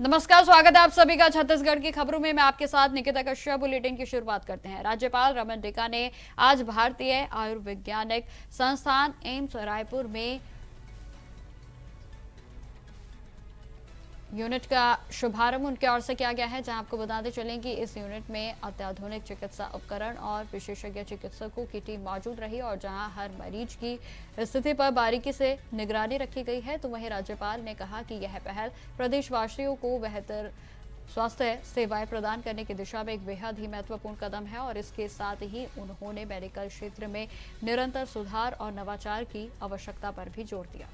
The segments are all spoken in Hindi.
नमस्कार, स्वागत है आप सभी का छत्तीसगढ़ की खबरों में। मैं आपके साथ निकिता कश्यप। बुलेटिन की शुरुआत करते हैं। राज्यपाल रमन डेका ने आज भारतीय आयुर्वैज्ञानिक संस्थान एम्स रायपुर में यूनिट का शुभारंभ उनके ओर से किया गया है, जहां आपको बताते चलें कि इस यूनिट में अत्याधुनिक चिकित्सा उपकरण और विशेषज्ञ चिकित्सकों की टीम मौजूद रही और जहां हर मरीज की स्थिति पर बारीकी से निगरानी रखी गई है। तो वहीं राज्यपाल ने कहा कि यह पहल प्रदेशवासियों को बेहतर स्वास्थ्य सेवाएं प्रदान करने की दिशा में एक बेहद ही महत्वपूर्ण कदम है और इसके साथ ही उन्होंने मेडिकल क्षेत्र में निरंतर सुधार और नवाचार की आवश्यकता पर भी जोर दिया।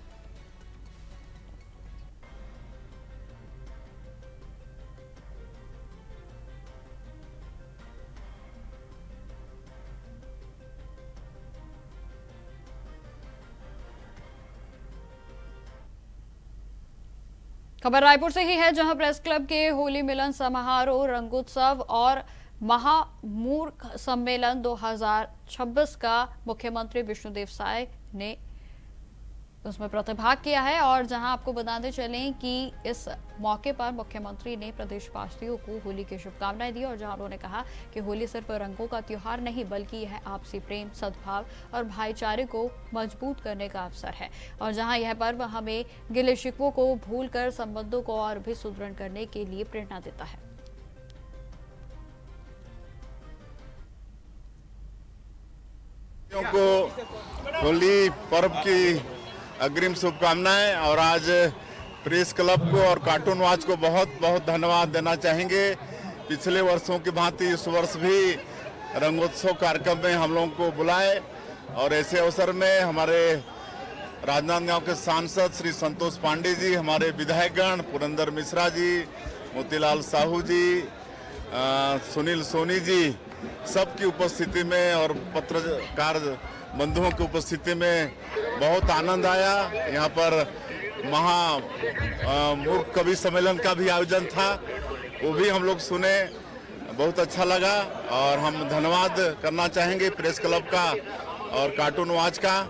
खबर रायपुर से ही है, जहां प्रेस क्लब के होली मिलन समारोह, रंगोत्सव और महामूर्ख सम्मेलन 2026 का मुख्यमंत्री विष्णुदेव साय ने उसमें प्रतिभाग किया है। और जहां आपको बताते चलें कि इस मौके पर मुख्यमंत्री ने प्रदेशवासियों को होली की शुभकामनाएं दी और जहां उन्होंने कहा कि होली सिर्फ रंगों का त्योहार नहीं बल्कि यह आपसी प्रेम, सद्भाव और भाईचारे को मजबूत करने का अवसर है और जहां यह पर्व हमें गिले शिकवों को भूलकर संबंधों को और भी सुदृढ़ करने के लिए प्रेरणा देता है। को होली पर्व की अग्रिम शुभकामनाएं। और आज प्रेस क्लब को और कार्टून वॉच को बहुत बहुत धन्यवाद देना चाहेंगे। पिछले वर्षों की भांति इस वर्ष भी रंगोत्सव कार्यक्रम में हम लोगों को बुलाए और ऐसे अवसर में हमारे राजनांदगांव के सांसद श्री संतोष पांडे जी, हमारे विधायकगण पुरंदर मिश्रा जी, मोतीलाल साहू जी, सुनील सोनी जी, सबकी उपस्थिति में और पत्रकार बंधुओं की उपस्थिति में बहुत आनंद आया। यहाँ पर मूर्ख कवि सम्मेलन का भी आयोजन था, वो भी हम लोग सुने, बहुत अच्छा लगा और हम धन्यवाद करना चाहेंगे प्रेस क्लब का और कार्टून वॉच का।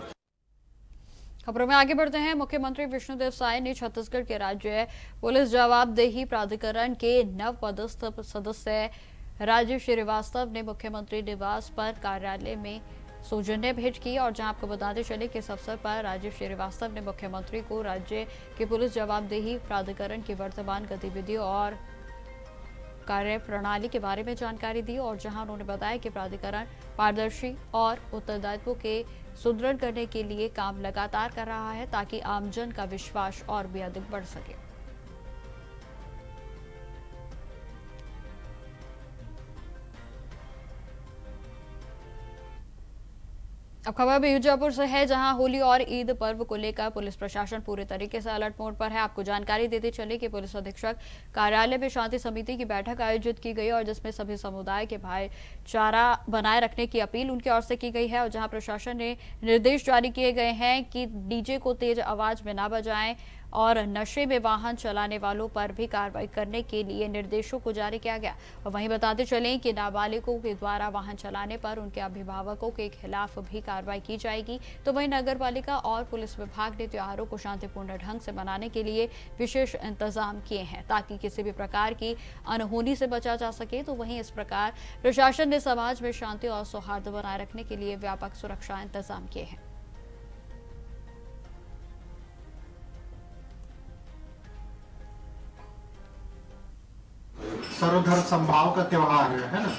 खबरों में आगे बढ़ते हैं। मुख्यमंत्री विष्णुदेव साय ने छत्तीसगढ़ के राज्य पुलिस जवाबदेही प्राधिकरण के नवपदस्थ सदस्य राजीव श्रीवास्तव ने मुख्यमंत्री निवास पर कार्यालय में सौजन्य भेंट की और जहां आपको बताते चले कि इस अवसर पर राजीव श्रीवास्तव ने मुख्यमंत्री को राज्य के पुलिस जवाबदेही प्राधिकरण की वर्तमान गतिविधियों और कार्य प्रणाली के बारे में जानकारी दी और जहां उन्होंने बताया कि प्राधिकरण पारदर्शी और उत्तरदायित्व के सुदृढ़ करने के लिए काम लगातार कर रहा है ताकि आमजन का विश्वास और भी अधिक बढ़ सके। अब खबर बीजापुर से है, जहां होली और ईद पर्व को लेकर पुलिस प्रशासन पूरे तरीके से अलर्ट मोड पर है। आपको जानकारी देते चले कि पुलिस अधीक्षक कार्यालय में शांति समिति की बैठक आयोजित की गई और जिसमें सभी समुदाय के भाईचारा बनाए रखने की अपील उनकी ओर से की गई है और जहां प्रशासन ने निर्देश जारी किए गए हैं कि डीजे को तेज आवाज में न बजाएं और नशे में वाहन चलाने वालों पर भी कार्रवाई करने के लिए निर्देशों को जारी किया गया। और वहीं बताते चलें कि नाबालिगों के द्वारा वाहन चलाने पर उनके अभिभावकों के खिलाफ भी कार्रवाई की जाएगी। तो वहीं नगर पालिका और पुलिस विभाग ने त्योहारों को शांतिपूर्ण ढंग से मनाने के लिए विशेष इंतजाम किए हैं ताकि किसी भी प्रकार की अनहोनी से बचा जा सके। तो वहीं इस प्रकार प्रशासन ने समाज में शांति और सौहार्द बनाए रखने के लिए व्यापक सुरक्षा इंतजाम किए हैं। सर्वधर्म समभाव का त्योहार है ना।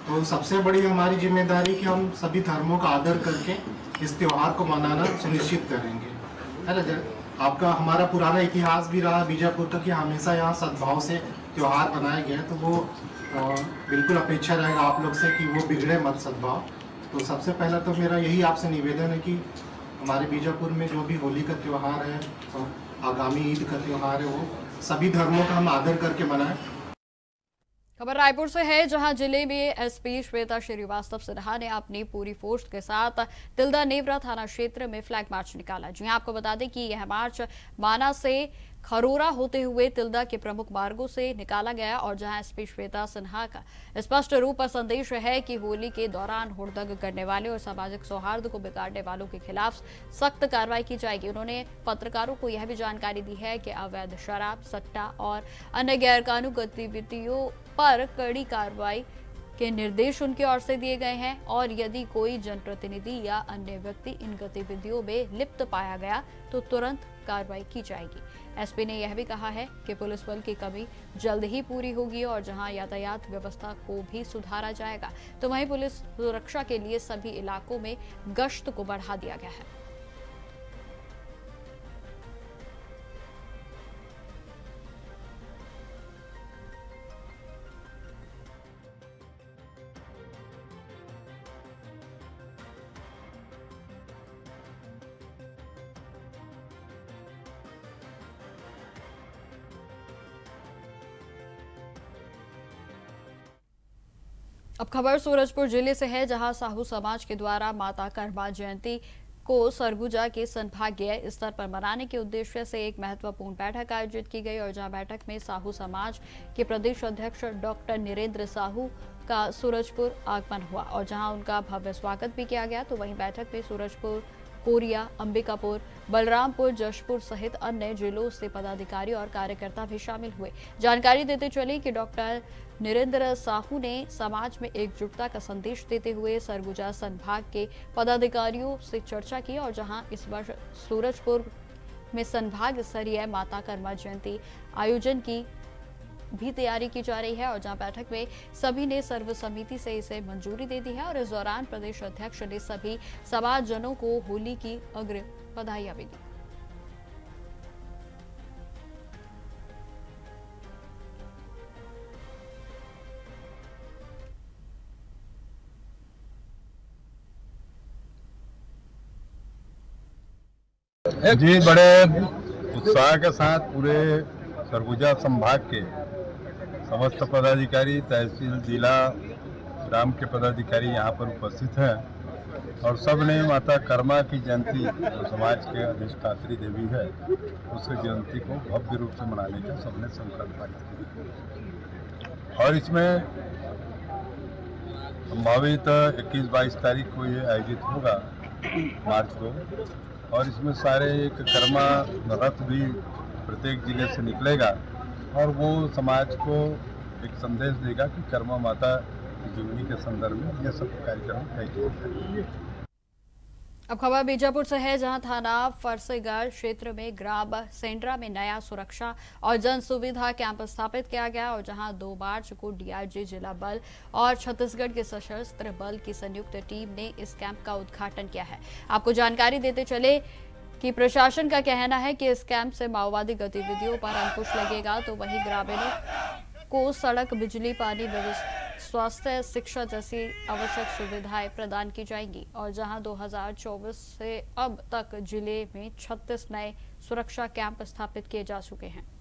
तो सबसे बड़ी हमारी जिम्मेदारी कि हम सभी धर्मों का आदर करके इस त्योहार को मनाना सुनिश्चित करेंगे, है ना। आपका हमारा पुराना इतिहास भी रहा बीजापुर का कि हमेशा यहाँ सद्भाव से त्योहार मनाया गया, तो वो बिल्कुल अपेक्षा रहेगा आप लोग से कि वो बिगड़े मत सद्भाव। तो सबसे पहला तो मेरा यही आपसे निवेदन है कि हमारे बीजापुर में जो भी होली का त्यौहार है, तो आगामी ईद का त्यौहार है, वो सभी धर्मों का हम आदर करके मनाएं। खबर रायपुर से है, जहां जिले में एसपी श्वेता श्रीवास्तव सिन्हा ने अपनी पूरी फोर्स के साथ तिल्दा नेवरा थाना क्षेत्र में फ्लैग मार्च निकाला। जी आपको बता दें कि यह मार्च माना से खरोरा होते हुए तिल्दा के प्रमुख मार्गों से निकाला गया और जहां एसपी श्वेता सिन्हा का स्पष्ट रूप पर संदेश है कि होली के दौरान हुड़दंग करने वाले और सामाजिक सौहार्द को बिगाड़ने वालों के खिलाफ सख्त कार्रवाई की जाएगी। उन्होंने पत्रकारों को यह भी जानकारी दी है कि अवैध शराब, सट्टा और अन्य गैरकानूनी गतिविधियों पर कड़ी कार्रवाई के निर्देश उनकी ओर से दिए गए हैं और यदि कोई जनप्रतिनिधि या अन्य व्यक्ति इन गतिविधियों में लिप्त पाया गया तो तुरंत कार्रवाई की जाएगी। एसपी ने यह भी कहा है कि पुलिस बल की कमी जल्द ही पूरी होगी और जहां यातायात व्यवस्था को भी सुधारा जाएगा तो वहीं पुलिस सुरक्षा के लिए सभी इलाकों में गश्त को बढ़ा दिया गया है। अब खबर सूरजपुर जिले से है, जहां साहू समाज के द्वारा माता कर्मा जयंती को सरगुजा के संभागीय स्तर पर मनाने के उद्देश्य से एक महत्वपूर्ण बैठक आयोजित की गई और जहां बैठक में साहू समाज के प्रदेश अध्यक्ष डॉक्टर नीरेंद्र साहू का सूरजपुर आगमन हुआ और जहां उनका भव्य स्वागत भी किया गया तो वहीं बैठक में सूरजपुर, कोरिया, अंबिकापुर, बलरामपुर, जशपुर सहित अन्य जिलों से पदाधिकारी और कार्यकर्ता भी शामिल हुए। जानकारी देते चले कि डॉक्टर नीरेंद्र साहू ने समाज में एकजुटता का संदेश देते हुए सरगुजा संभाग के पदाधिकारियों से चर्चा की और जहां इस वर्ष सूरजपुर में संभाग स्तरीय माता कर्मा जयंती आयोजन की भी तैयारी की जा रही है और जहां बैठक में सभी ने सर्वसम्मति से इसे मंजूरी दे दी है और इस दौरान प्रदेश अध्यक्ष ने सभी समाजजनों को होली की अग्रिम बधाइयां भी दी। जी, बड़े उत्साह के साथ पूरे सरगुजा संभाग के समस्त पदाधिकारी, तहसील, जिला, ग्राम के पदाधिकारी यहाँ पर उपस्थित हैं और सब ने माता कर्मा की जयंती जो समाज के अधिष्ठात्री देवी है उस जयंती को भव्य रूप से मनाने का सबने संकल्प पारित किया और इसमें संभावित 21-22 तारीख को ये आयोजित होगा मार्च को और इसमें सारे एक कर्मा रथ भी प्रत्येक जिले से निकलेगा और वो समाज को एक संदेश देगा कि कर्मा माता की जीवनी के संदर्भ में ये सब कार्यक्रम तय किए जाएंगे। अब खबर बीजापुर से है, जहां थाना फरसेगढ़ क्षेत्र में ग्राम सेंड्रा में नया सुरक्षा और जन सुविधा कैंप स्थापित किया गया और जहां 2 मार्च को डीआरजी जिला बल और छत्तीसगढ़ के सशस्त्र बल की संयुक्त टीम ने इस कैंप का उद्घाटन किया है। आपको जानकारी देते चले कि प्रशासन का कहना है कि इस कैंप से माओवादी गतिविधियों पर अंकुश लगेगा तो वहीं ग्रामीणों को सड़क, बिजली, पानी, स्वास्थ्य, शिक्षा जैसी आवश्यक सुविधाएं प्रदान की जाएंगी और जहां 2024 से अब तक जिले में 36 नए सुरक्षा कैंप स्थापित किए जा चुके हैं।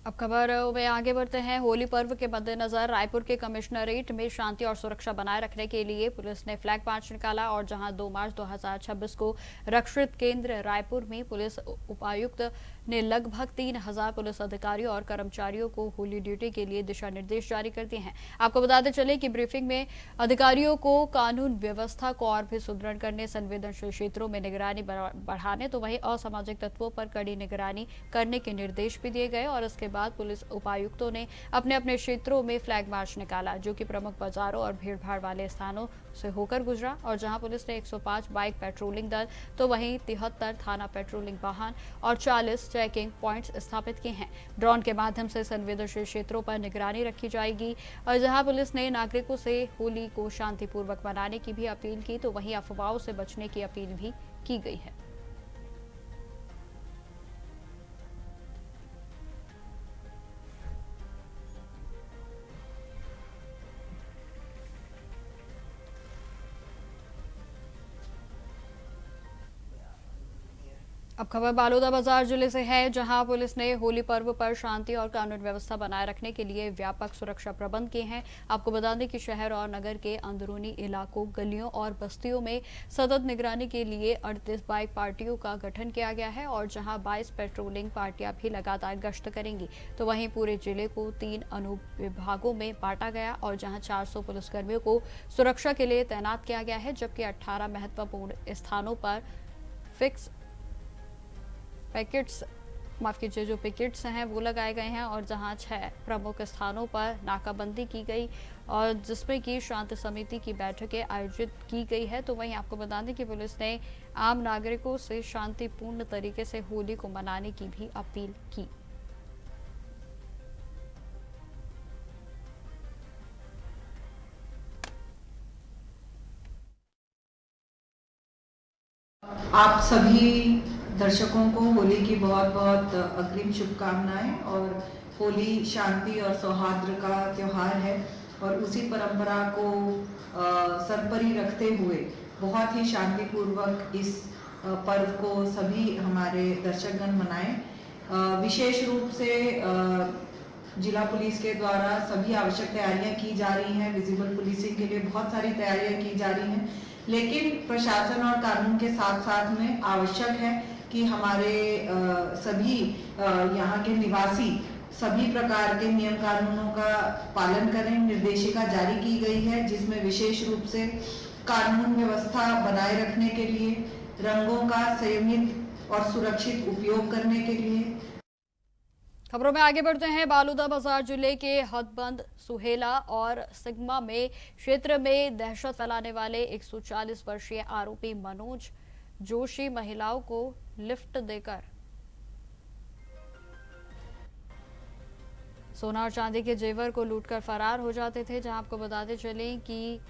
अब खबर में आगे बढ़ते हैं। होली पर्व के मद्देनजर रायपुर के कमिश्नरेट में शांति और सुरक्षा बनाए रखने के लिए पुलिस ने फ्लैग मार्च निकाला और जहां 2 मार्च 2026 को रक्षित केंद्र रायपुर में पुलिस उपायुक्त ने लगभग 3000 पुलिस अधिकारियों और कर्मचारियों को होली ड्यूटी के लिए दिशा निर्देश जारी कर दिए हैं। आपको बताते चले कि ब्रीफिंग में अधिकारियों को कानून व्यवस्था को और भी सुदृढ़ करने, संवेदनशील क्षेत्रों में निगरानी बढ़ाने तो वहीं असामाजिक तत्वों पर कड़ी निगरानी करने के निर्देश भी दिए गए और इसके बाद पुलिस उपायुक्तों ने अपने अपने क्षेत्रों में फ्लैग मार्च निकाला जो कि प्रमुख बाजारों और भीड़भाड़ वाले स्थानों से होकर गुजरा और जहां पुलिस ने 105 बाइक पेट्रोलिंग दल तो वहीं 73 थाना पेट्रोलिंग वाहन और 40 चेकिंग पॉइंट्स स्थापित किए हैं। ड्रोन के माध्यम से संवेदनशील क्षेत्रों पर निगरानी रखी जाएगी और जहां पुलिस ने नागरिकों से होली को शांतिपूर्वक मनाने की भी अपील की तो वहीं अफवाहों से बचने की अपील भी की गई है। अब खबर बालोदा बाजार जिले से है, जहां पुलिस ने होली पर्व पर शांति और कानून व्यवस्था बनाए रखने के लिए व्यापक सुरक्षा प्रबंध किए हैं। आपको बता दें कि शहर और नगर के अंदरूनी इलाकों, गलियों और बस्तियों में सतत निगरानी के लिए 38 बाइक पार्टियों का गठन किया गया है और जहां 22 पेट्रोलिंग पार्टियां भी लगातार गश्त करेंगी। तो वहीं पूरे जिले को 3 अनुविभागों में बांटा गया और जहां 400 पुलिसकर्मियों को सुरक्षा के लिए तैनात किया गया है, जबकि 18 महत्वपूर्ण स्थानों पर फिक्स पैकेट्स माफ कीजिए जो पिकेट्स हैं वो लगाए गए हैं और जहां 6 प्रमुख स्थानों पर नाकाबंदी की गई और जिसमें कि शांति समिति की बैठकें आयोजित की गई है। तो वहीं आपको बता दें कि पुलिस ने आम नागरिकों से शांतिपूर्ण तरीके से होली को मनाने की भी अपील की। आप सभी दर्शकों को होली की बहुत बहुत अग्रिम शुभकामनाएं। और होली शांति और सौहार्द का त्यौहार है और उसी परंपरा को सरपरी रखते हुए बहुत ही शांतिपूर्वक इस पर्व को सभी हमारे दर्शकगण मनाएं। विशेष रूप से जिला पुलिस के द्वारा सभी आवश्यक तैयारियां की जा रही हैं। विजिबल पुलिसिंग के लिए बहुत सारी तैयारियां की जा रही हैं, लेकिन प्रशासन और कानून के साथ साथ में आवश्यक है कि हमारे सभी यहाँ के निवासी सभी प्रकार के नियम कानूनों का पालन करें। निर्देशिका जारी की गई है जिसमें विशेष रूप से कानून व्यवस्था बनाए रखने के लिए, रंगों का संयमित और सुरक्षित उपयोग करने के लिए। खबरों में आगे बढ़ते हैं। बालोदा बाजार जिले के हदबंद, सुहेला और सिग्मा में क्षेत्र में दहशत फैलाने वाले 140 वर्षीय आरोपी मनोज जोशी महिलाओं को लिफ्ट देकर सोना और चांदी के जेवर को लूटकर फरार हो जाते थे। जहां आपको बताते चलें कि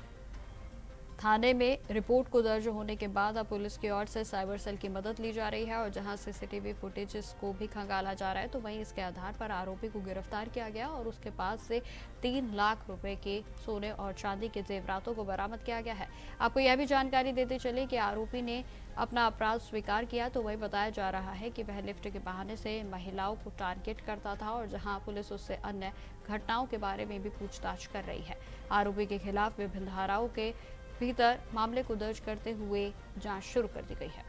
थाने में रिपोर्ट को दर्ज होने के बाद अब पुलिस की ओर से साइबर सेल की मदद ली जा रही है और जहां सीसीटीवी फुटेजेस को भी खंगाला जा रहा है। तो वहीं इसके आधार पर आरोपी को गिरफ्तार किया गया और उसके पास से 3 लाख रुपए के सोने और चांदी के जेवरातों को बरामद किया गया है। आपको यह भी जानकारी देते चले कि आरोपी ने अपना अपराध स्वीकार किया। तो वही बताया जा रहा है कि वह लिफ्ट के बहाने से महिलाओं को टारगेट करता था और जहां पुलिस उससे अन्य घटनाओं के बारे में भी पूछताछ कर रही है। आरोपी के खिलाफ विभिन्न धाराओं के भीतर मामले को दर्ज करते हुए जांच शुरू कर दी गई है।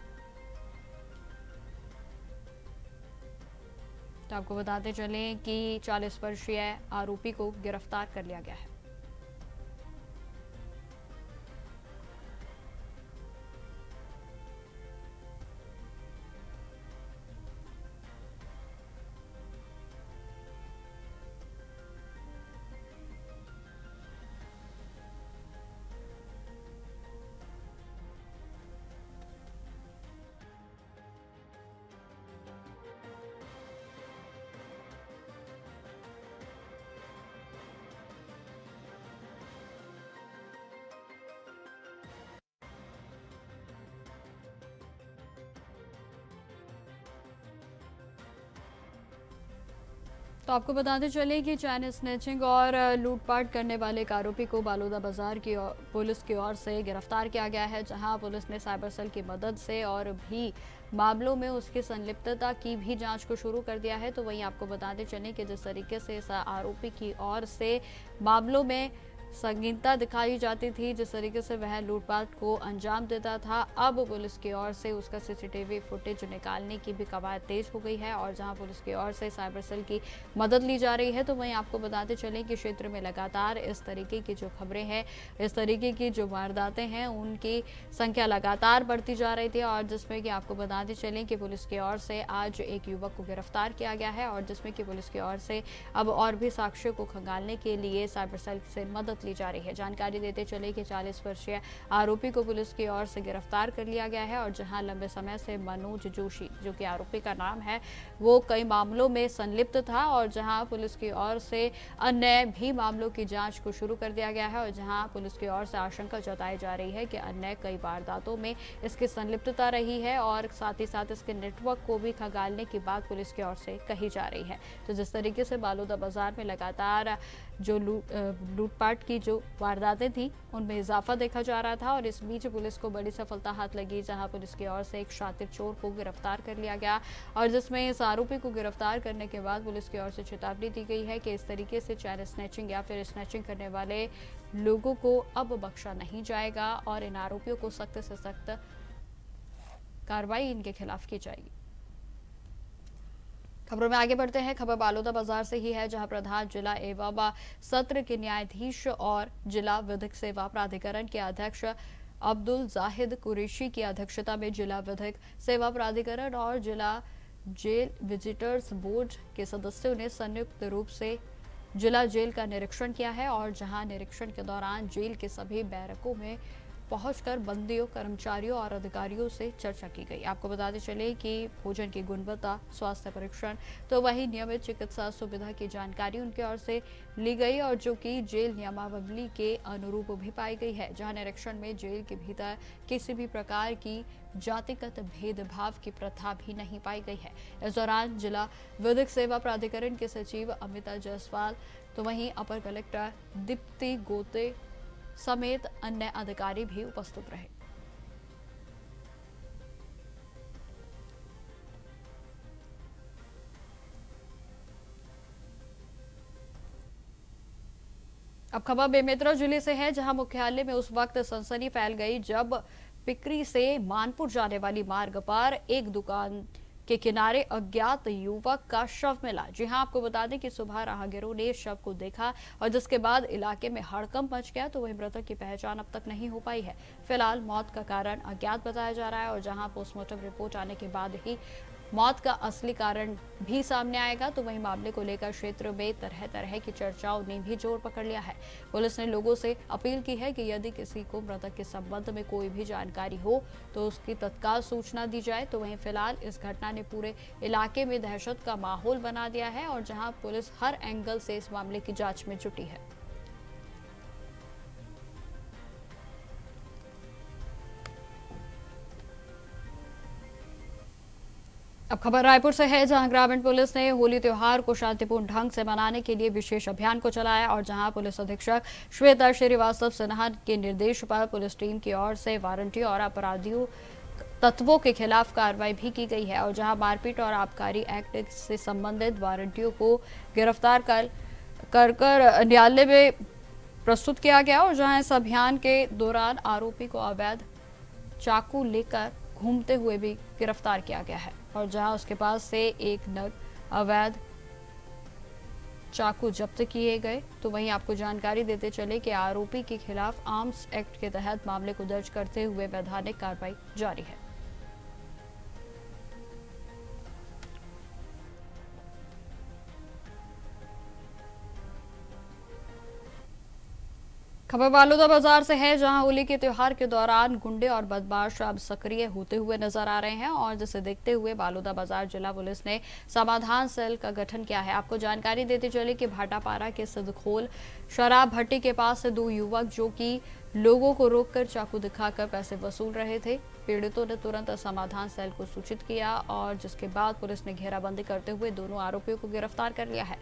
तो आपको बताते चलें कि 40 वर्षीय आरोपी को गिरफ्तार कर लिया गया है। तो आपको बताते चले कि चैन स्नैचिंग और लूटपाट करने वाले एक आरोपी को बालोदा बाजार की पुलिस की ओर से गिरफ्तार किया गया है। जहां पुलिस ने साइबर सेल की मदद से और भी मामलों में उसकी संलिप्तता की भी जांच को शुरू कर दिया है। तो वहीं आपको बताते चलें कि जिस तरीके से इस आरोपी की ओर से मामलों में संगीनता दिखाई जाती थी, जिस तरीके से वह लूटपाट को अंजाम देता था, अब पुलिस की ओर से उसका सीसीटीवी फुटेज निकालने की भी कवायद तेज हो गई है और जहां पुलिस की ओर से साइबर सेल की मदद ली जा रही है। तो वहीं आपको बताते चलें कि क्षेत्र में लगातार इस तरीके की जो खबरें हैं, इस तरीके की जो वारदातें हैं, उनकी संख्या लगातार बढ़ती जा रही थी और जिसमें कि आपको बताते चलें कि पुलिस की ओर से आज एक युवक को गिरफ्तार किया गया है और जिसमें कि पुलिस की ओर से अब और भी साक्ष्यों को खंगालने के लिए साइबर सेल से मदद ली जा रही है। जानकारी देते चले कि 40 वर्षीय आरोपी को पुलिस की ओर से गिरफ्तार कर लिया गया है और जहां लंबे समय से मनोज जोशी, जो कि आरोपी का नाम है, वो कई मामलों में संलिप्त था और जहां पुलिस की ओर से अन्य भी मामलों की जांच को शुरू कर दिया गया है और जहां पुलिस की ओर से आशंका जताई जा रही है कि अन्य कई वारदातों में इसकी संलिप्तता रही है और साथ ही साथ इसके नेटवर्क को भी खंगालने की बात पुलिस की ओर से कही जा रही है। तो जिस तरीके से बालोदा बाजार में लगातार जो लूटपाट की जो वारदातें थी उनमें इजाफा देखा जा रहा था। और इस बीच पुलिस को बड़ी सफलता हाथ लगी, जहां पुलिस की ओर से एक शातिर चोर को गिरफ्तार कर लिया गया और जिसमें इस आरोपी को गिरफ्तार करने के बाद पुलिस की ओर से चेतावनी दी गई है कि इस तरीके से चैन स्नैचिंग या फिर स्नैचिंग करने वाले लोगों को अब बख्शा नहीं जाएगा और इन आरोपियों को सख्त से सख्त कार्रवाई इनके खिलाफ की जाएगी। खबरों में आगे बढ़ते हैं। खबर बालोदा बाजार से ही है, जहां प्रधान जिला एवं सत्र के न्यायाधीश और जिला विधिक सेवा प्राधिकरण के अध्यक्ष अब्दुल जाहिद कुरैशी की अध्यक्षता में जिला विधिक सेवा प्राधिकरण और जिला जेल विजिटर्स बोर्ड के सदस्यों ने संयुक्त रूप से जिला जेल का निरीक्षण किया है और जहां निरीक्षण के दौरान जेल के सभी बैरकों में पहुंचकर बंदियों, कर्मचारियों और अधिकारियों से चर्चा की गई। आपको बताते चले कि भोजन की गुणवत्ता, स्वास्थ्य परीक्षण, तो वही नियमित चिकित्सा सुविधा की जानकारी उनकी ओर से ली गई और जो कि जेल नियमावली के अनुरूप भी पाई गई है। जहां निरीक्षण में जेल के भीतर किसी भी प्रकार की जातिगत भेदभाव की प्रथा भी नहीं पाई गई है। इस दौरान जिला विधिक सेवा प्राधिकरण के सचिव अमिता जायसवाल, तो वहीं अपर कलेक्टर दीप्ति गोते समेत अन्य अधिकारी भी उपस्थित रहे। अब खबर बेमेतरा जिले से है, जहां मुख्यालय में उस वक्त सनसनी फैल गई जब पिकरी से मानपुर जाने वाली मार्ग पर एक दुकान के किनारे अज्ञात युवक का शव मिला। जी हां, आपको बता दें कि सुबह राहगीरों ने शव को देखा और जिसके बाद इलाके में हड़कंप मच गया। तो वहीं मृतक की पहचान अब तक नहीं हो पाई है। फिलहाल मौत का कारण अज्ञात बताया जा रहा है और जहां पोस्टमार्टम रिपोर्ट आने के बाद ही मौत का असली कारण भी सामने आएगा। तो वहीं मामले को लेकर क्षेत्र में तरह तरह की चर्चाओं ने भी जोर पकड़ लिया है। पुलिस ने लोगों से अपील की है कि यदि किसी को मृतक के संबंध में कोई भी जानकारी हो तो उसकी तत्काल सूचना दी जाए। तो वहीं फिलहाल इस घटना ने पूरे इलाके में दहशत का माहौल बना दिया है और जहां पुलिस हर एंगल से इस मामले की जांच में जुटी है। अब खबर रायपुर से है, जहां ग्रामीण पुलिस ने होली त्योहार को शांतिपूर्ण ढंग से मनाने के लिए विशेष अभियान को चलाया और जहां पुलिस अधीक्षक श्वेता श्रीवास्तव सिन्हा के निर्देश पर पुलिस टीम की ओर से वारंटी और अपराधियों तत्वों के खिलाफ कार्रवाई भी की गई है और जहां मारपीट और आबकारी एक्ट से संबंधित वारंटियों को गिरफ्तार कर न्यायालय में प्रस्तुत किया गया और जहां इस अभियान के दौरान आरोपी को अवैध चाकू लेकर घूमते हुए भी गिरफ्तार किया गया है और जहां उसके पास से एक नग अवैध चाकू जब्त किए गए। तो वहीं आपको जानकारी देते चले कि आरोपी के खिलाफ आर्म्स एक्ट के तहत मामले को दर्ज करते हुए वैधानिक कार्रवाई जारी है। खबर बालोदा बाजार से है, जहां होली के त्योहार के दौरान गुंडे और बदमाश अब सक्रिय होते हुए नजर आ रहे हैं और जिसे देखते हुए बालोदा बाजार जिला पुलिस ने समाधान सेल का गठन किया है। आपको जानकारी देते चले कि भाटापारा के सिद्धखोल शराब भट्टी के पास से दो युवक जो कि लोगों को रोककर चाकू दिखाकर पैसे वसूल रहे थे। पीड़ितों ने तुरंत समाधान सेल को सूचित किया और जिसके बाद पुलिस ने घेराबंदी करते हुए दोनों आरोपियों को गिरफ्तार कर लिया है।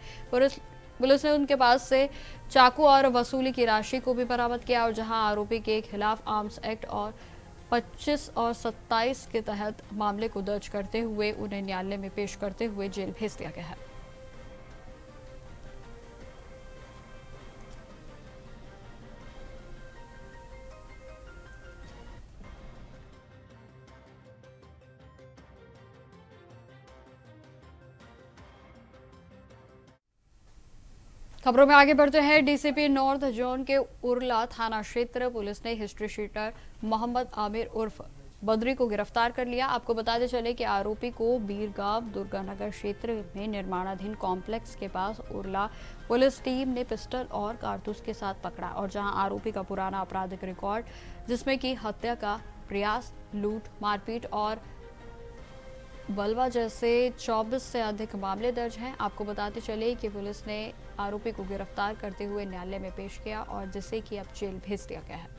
पुलिस ने उनके पास से चाकू और वसूली की राशि को भी बरामद किया और जहां आरोपी के खिलाफ आर्म्स एक्ट और 25 और 27 के तहत मामले को दर्ज करते हुए उन्हें न्यायालय में पेश करते हुए जेल भेज दिया गया है। खबरों में आगे बढ़ते हैं। डीसीपी नॉर्थ जोन के उरला थाना क्षेत्र पुलिस ने हिस्ट्री शीटर मोहम्मद आमिर उर्फ बद्री को गिरफ्तार कर लिया। आपको बताते चले कि आरोपी को बीरगांव दुर्गानगर क्षेत्र में निर्माणाधीन कॉम्प्लेक्स के पास उरला पुलिस टीम ने पिस्टल और कारतूस के साथ पकड़ा और जहां आरोपी का पुराना आपराधिक रिकॉर्ड जिसमें कि हत्या का प्रयास, लूट, मारपीट और बलवा जैसे 24 से अधिक मामले दर्ज हैं। आपको बताते चले कि पुलिस ने आरोपी को गिरफ्तार करते हुए न्यायालय में पेश किया और जिसे कि अब जेल भेज दिया गया है।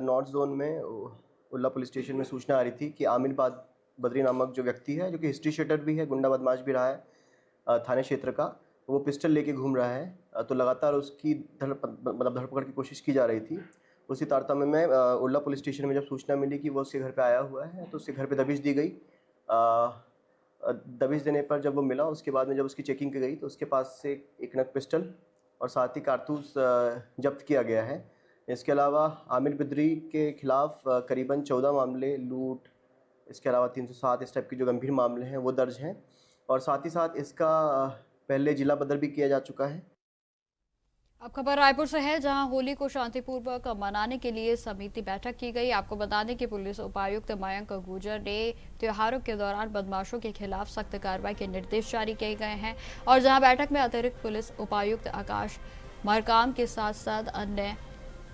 नॉर्थ जोन में उल्ला पुलिस स्टेशन में सूचना आ रही थी कि आमिर बद्री नामक जो व्यक्ति है, जो कि हिस्ट्री शीटर भी है, गुंडा बदमाश भी रहा है थाने क्षेत्र का, वो पिस्टल लेके घूम रहा है। तो लगातार उसकी धरपकड़ की कोशिश की जा रही थी। उसी तारतम्य में उल्ला पुलिस स्टेशन में जब सूचना मिली कि वो उसके घर पे आया हुआ है, तो उसके घर पे दबिश दी गई। दबिश देने पर जब वो मिला, उसके बाद में जब उसकी चेकिंग की गई तो उसके पास से एक नग पिस्टल और साथ ही कारतूस जब्त किया गया है। इसके अलावा आमिर बद्री के खिलाफ करीबन 14 मामले लूट, इसके अलावा 307 इस टाइप के जो गंभीर मामले हैं वो दर्ज हैं, और साथ ही साथ इसका पहले जिला बदल भी किया जा चुका है। अब खबर रायपुर से है, जहां होली को शांतिपूर्वक मनाने के लिए समिति बैठक की गई। आपको बता दें कि पुलिस उपायुक्त मयंक गुर्जर ने त्योहारों के दौरान बदमाशों के खिलाफ सख्त कार्रवाई के निर्देश जारी किए गए हैं। और जहां बैठक में अतिरिक्त पुलिस उपायुक्त आकाश मरकाम के साथ साथ अन्य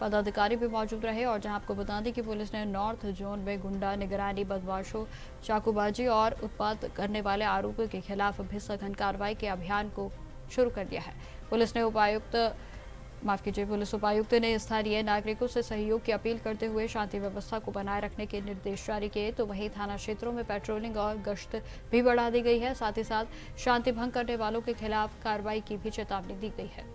पदाधिकारी भी मौजूद रहे। और जहां आपको बता दें कि पुलिस ने नॉर्थ जोन में गुंडा निगरानी, बदमाशों, चाकूबाजी और उत्पात करने वाले आरोपियों के खिलाफ भी सघन कार्रवाई के अभियान को शुरू कर दिया है। पुलिस उपायुक्त ने स्थानीय नागरिकों से सहयोग की अपील करते हुए शांति व्यवस्था को बनाए रखने के निर्देश जारी किए। तो वहीं थाना क्षेत्रों में पेट्रोलिंग और गश्त भी बढ़ा दी गई है। साथ ही साथ शांति भंग करने वालों के खिलाफ कार्रवाई की भी चेतावनी दी गई है।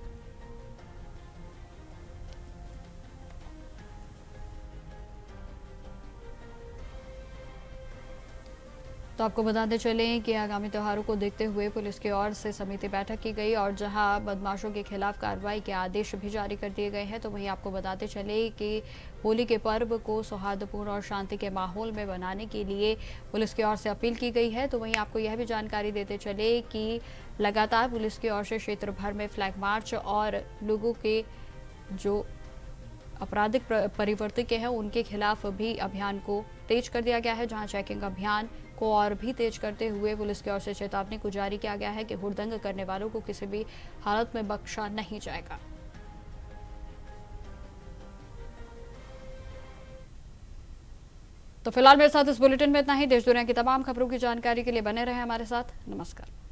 तो आपको बताते चलें कि आगामी त्योहारों को देखते हुए पुलिस की ओर से समिति बैठक की गई और जहां बदमाशों के खिलाफ कार्रवाई के आदेश भी जारी कर दिए गए हैं। तो वहीं आपको बताते चले कि होली के पर्व को सौहार्दपूर्ण और शांति के माहौल में बनाने के लिए पुलिस की ओर से अपील की गई है। तो वहीं आपको यह भी जानकारी देते चले कि लगातार पुलिस की ओर से क्षेत्र भर में फ्लैग मार्च और लोगों के जो आपराधिक परिवर्तक हैं उनके खिलाफ भी अभियान को तेज कर दिया गया है। जहां चेकिंग अभियान को और भी तेज करते हुए पुलिस की ओर से चेतावनी को जारी किया गया है कि हुड़दंग करने वालों को किसी भी हालत में बख्शा नहीं जाएगा। तो फिलहाल मेरे साथ इस बुलेटिन में इतना ही। देश दुनिया की तमाम खबरों की जानकारी के लिए बने रहे हमारे साथ। नमस्कार।